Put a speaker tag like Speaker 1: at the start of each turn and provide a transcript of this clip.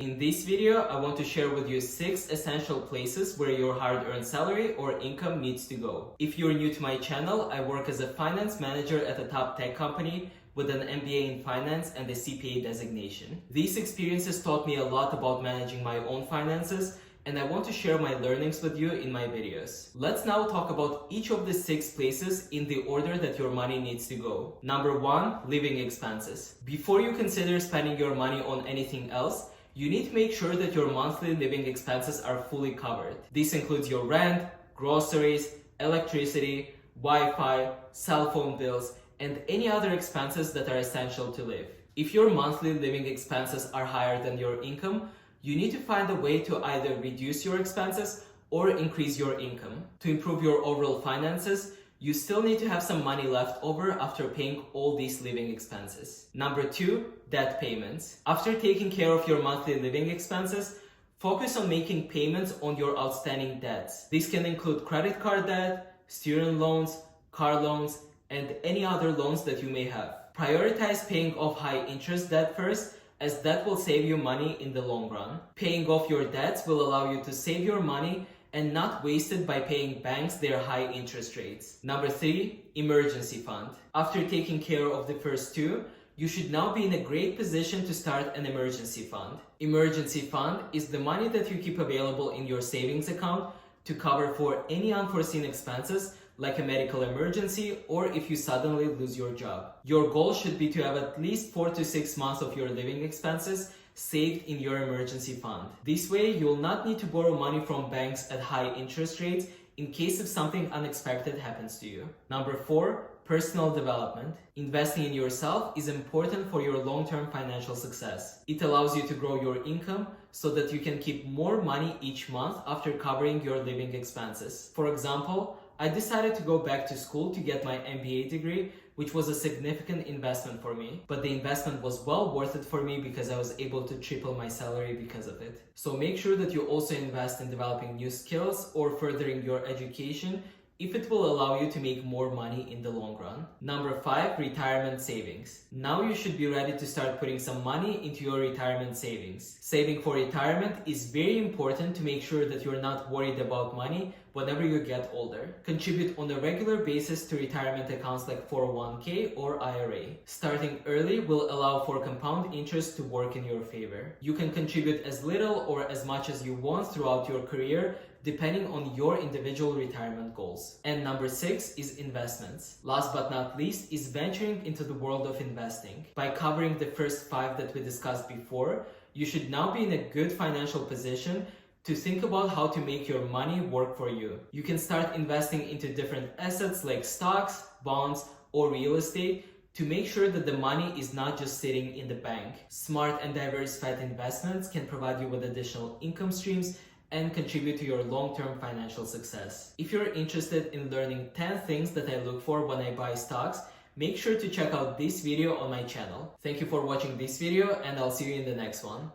Speaker 1: In this video, I want to share with you 6 essential places where your hard-earned salary or income needs to go. If you're new to my channel, I work as a finance manager at a top tech company with an MBA in finance and a CPA designation. These experiences taught me a lot about managing my own finances, and I want to share my learnings with you in my videos. Let's now talk about each of the 6 places in the order that your money needs to go. Number 1, living expenses. Before you consider spending your money on anything else, you need to make sure that your monthly living expenses are fully covered. This includes your rent, groceries, electricity, Wi-Fi, cell phone bills, and any other expenses that are essential to live. If your monthly living expenses are higher than your income, you need to find a way to either reduce your expenses or increase your income. To improve your overall finances, you still need to have some money left over after paying all these living expenses. Number 2, debt payments. After taking care of your monthly living expenses, focus on making payments on your outstanding debts. This can include credit card debt, student loans, car loans, and any other loans that you may have. Prioritize paying off high interest debt first, as that will save you money in the long run. Paying off your debts will allow you to save your money and not waste it by paying banks their high interest rates. Number 3, emergency fund. After taking care of the first 2, you should now be in a great position to start an emergency fund. Emergency fund is the money that you keep available in your savings account to cover for any unforeseen expenses like a medical emergency or if you suddenly lose your job. Your goal should be to have at least 4 to 6 months of your living expenses saved in your emergency fund. This way, you will not need to borrow money from banks at high interest rates in case if something unexpected happens to you. Number 4, personal development. Investing in yourself is important for your long-term financial success. It allows you to grow your income so that you can keep more money each month after covering your living expenses. For example, I decided to go back to school to get my MBA degree, which was a significant investment for me. But the investment was well worth it for me because I was able to triple my salary because of it. So make sure that you also invest in developing new skills or furthering your education if it will allow you to make more money in the long run. Number 5, retirement savings. Now you should be ready to start putting some money into your retirement savings. Saving for retirement is very important to make sure that you're not worried about money whenever you get older. Contribute on a regular basis to retirement accounts like 401k or IRA. Starting early will allow for compound interest to work in your favor. You can contribute as little or as much as you want throughout your career, depending on your individual retirement goals. And number 6 is investments. Last but not least is venturing into the world of investing. By covering the first 5 that we discussed before, you should now be in a good financial position to think about how to make your money work for you. You can start investing into different assets like stocks, bonds, or real estate to make sure that the money is not just sitting in the bank. Smart and diversified investments can provide you with additional income streams and contribute to your long-term financial success. If you're interested in learning 10 things that I look for when I buy stocks, make sure to check out this video on my channel. Thank you for watching this video, and I'll see you in the next one.